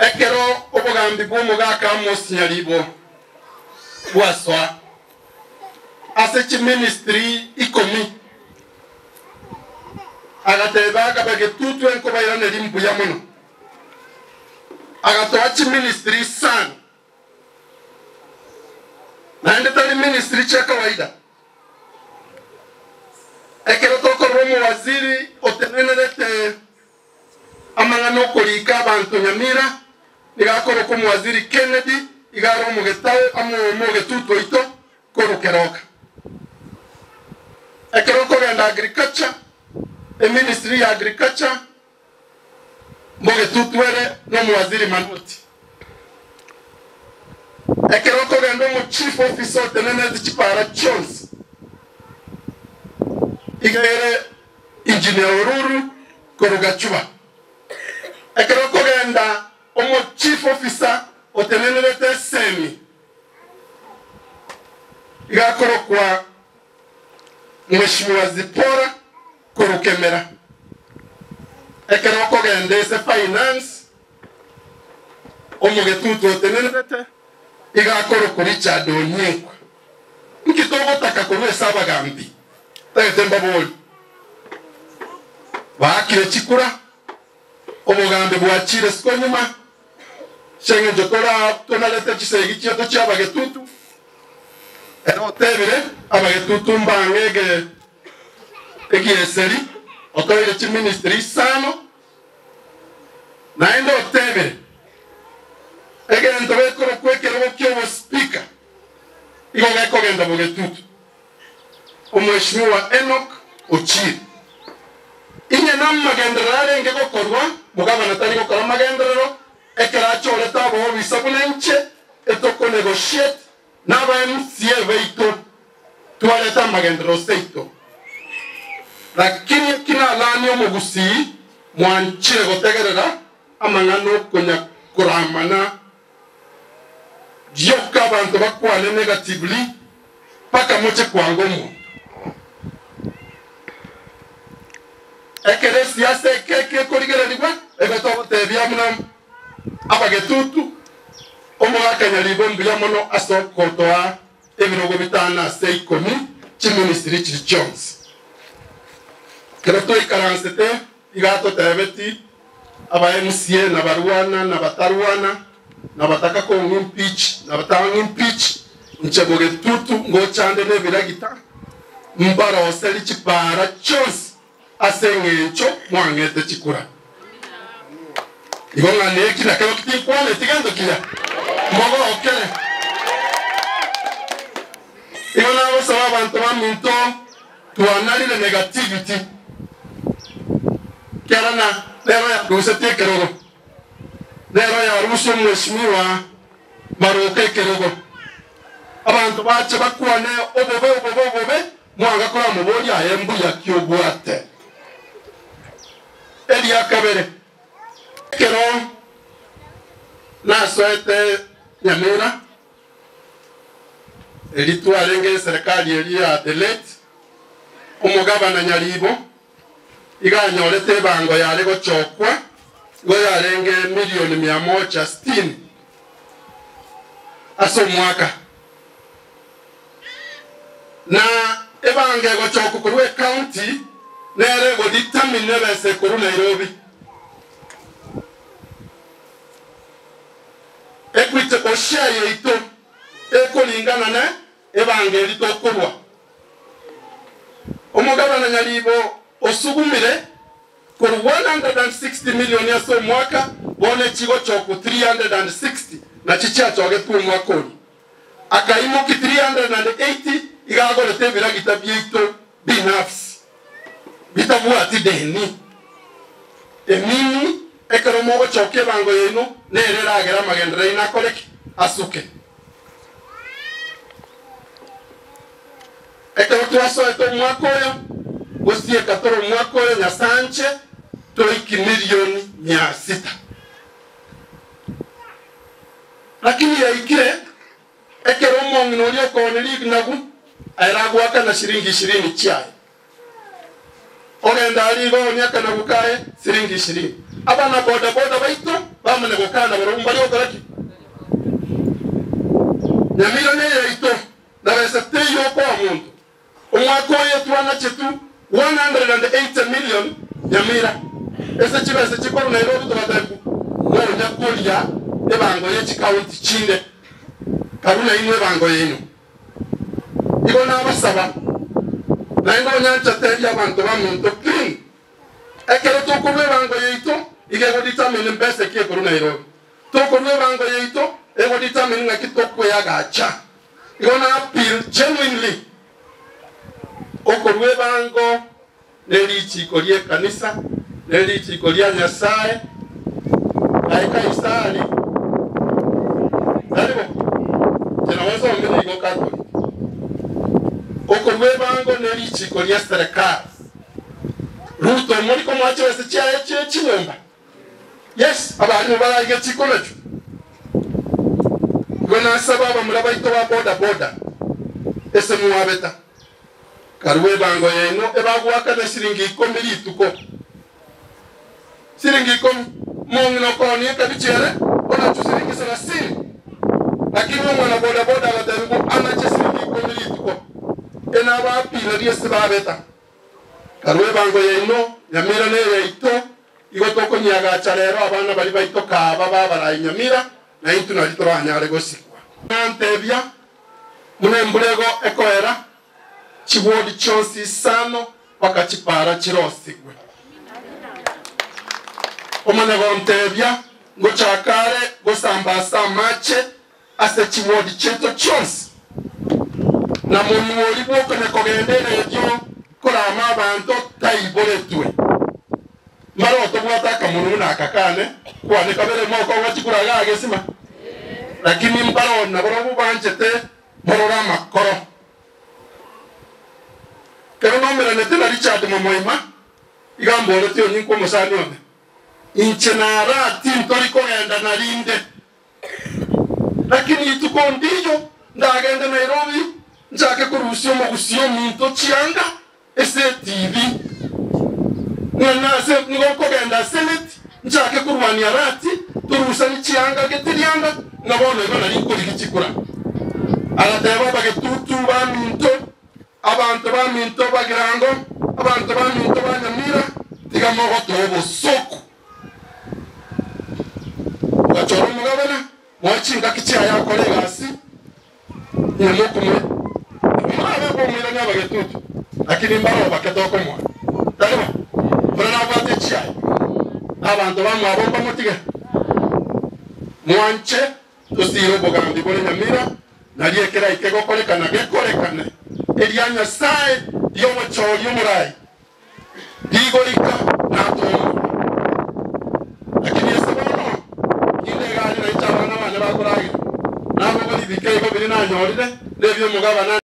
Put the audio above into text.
ekero obugambi bw'omugaka Amos Nyaribo bwaswa ase chiministry ikomi agateba akabagetutu enkobaira nerimbuya muno agatoa chiministry sana naende tali ministry cha kawaida ekero tokorwa mu waziri otenenerete amangano kolika abantu Nyamira igakoro ko mu waziri Kennedy igaro mu getawe mu getutu ito korokeroka ekero ko genda agriculture ministry ya agriculture mu getutu ere no mu waziri Manoti ekero ko genda mu chief officer otenenerete chipara Jones igere engineer Oruru Korogachuba ekero ko genda omo chief officer otenenerete Semi igakoro kwa Mheshimiwa Zipora Korokemera ekero ko genda ese finance omo getutu otenenerete igakoro ko Richard Onyenkwa nkitogo takakorwe saba gambi tayetemba boli bakire chikura omugambe bwachire sikonyuma shenge jokora tonalete chisegi cyeto cyabagetutu ero tebire abagetutu mbangege egieseri otoire chi ministry sano naendo tebire egento bekoro kwekero kyo speaker igoga kogenda bogetutu Mheshimiwa Enoch Ochiri inye namagenderere ngego korwa mugabana tari gukora magenderero ekeracho leta bo bisabunenche etoko negotiate naba MCA beito tualeta magenderero seito lakini kina lani omugusi mwanchire gotegerera amangano konya kuramana yoka bantu bakwane negatively paka moche kwangomo ekere siasa keke korigererwa ebeto tebya muna abagetutu omugaka Nyaribo mbuya muno asokotoa ebirogo bitana seikomi chi ministry chi Jones kero to ikaransete igato tebeti aba MCA na barwana na batarwana na bataka ko impeach na batanga impeach nchebogetutu ngochande nebiragita mbara oseli chipara Jones asengencho mwangete chikura igonga neki na kero kitikwane tigando kila mogo okele igona osawa abantu baminto tuanalile negativity kerana lero ya kusete kerogo lero ya ruso Mheshimiwa Maroke kerogo abantu bache bakwane obobe mwanga kora mubori ayembu yakyobwate Elia Kabere kero na soete Nyamira elitwarenge serikali elia Adelete omugabana Nyaribo iganyorete bango yale gochokwa go yarenge milioni 160 aso mwaka na ebange gochokwa kurwe county nere go determine bese kuru Nairobi ekwite ko share ito ekolingana ne evangeli to kurwa omugabana Nyaribo osugumire ku 160 million ya so mwaka bone chigo choko 360 na chicha choge tu mwaka oli akaimo ki 380 igagole tebira gitabito binafsi bitabuwa ati deni emini ekero mogo choke bango yeno nerera agera magendera ina koleki asuke ekero tuaso eto mwaka oyo gosie katoro mwaka oyo nyasanche toiki milioni 600 lakini ya ikire ekero mongi nolio koneli nagu airagwaka na shilingi 20 chai ogenda aligo onyaka na bukae shilingi 20 abana boda boda baito bamene gukana barumba lyo garaki Nyamira ne yaito na resete yo kwa muntu umwako yetu wana chetu 180 million Nyamira ese chibese chikoro Nairobi to bataku no nyakulia ebango ye chikaunti chinde karuna ino ebango yenu iko na basaba na ino nyancha teri abantu bamuntu clean ekero to kume bango yeito igego determine best ke koru Nairobi to kume bango yeito ego determine na kitoko ya gacha igona appeal genuinely okorwe bango nelichi kolie kanisa nelichi kolia Nyasaye aika isali dalibo tunaweza ongea iko Catholic okorwe bango nelichi kolia serikali Ruto muri ko mwacho wese cyaye chinyomba yes abantu barage chikonacho gona sababa mulaba ito wa boda ese muwabeta karwe bango yeno ebagwa kana siringi 10 lituko siringi 10 mongino koni kabichere ona tusiringi 30 lakini mwana boda batarugo anache siringi 10 lituko ena ba pila diese babeta karwe bango yeno Nyamira ne yaito igotoko nyaga charero abana bali baito ka baba bara Nyamira na itu na litoro anyare gosikwa nantebya munembulego ekoera chibodi chonsi sano wakachipara chirosigwe omanego ntebya ngochakare gosambasa mache ase chibodi cheto chonsi na muntu oli bwoko ne kogendere yo kurama abantu taiboletwe maro tobwata kamuntu nakakane kwane kabere moko wachikuraga agesima lakini mbaro na borobu banchete borora makoro kero nomera netela Richard Momoima igambo leti oniko musani one inchenara tintori ko enda na linde lakini ituko ndiyo ndagenda Nairobi njake kurusio mogusio minto chianga ese TV nana se ngoko genda Senate njake kurwani arati turusani chianga getirianga nabone bana likori kichikura alateba bagetutu ba minto abantu ba minto bagirango abantu ba minto ba Nyamira digamo gotobo soko gachoro mugabana mwachinga kichaya kolegasi nyamukumwe mara bomira nyabagetutu lakini mbaro bakatoko mwa taliba brana bate chaya abantu ba mwabomba mutige mwanche tusiro bogambi bole Nyamira naliye kera ikego kolekana gekolekana Elia Nyasaye yo wachori umurai digorika na tomu lakini yesabono inde gari na itabana bane bakorage nabo bali bikego biri na nyorire lebyo mugabana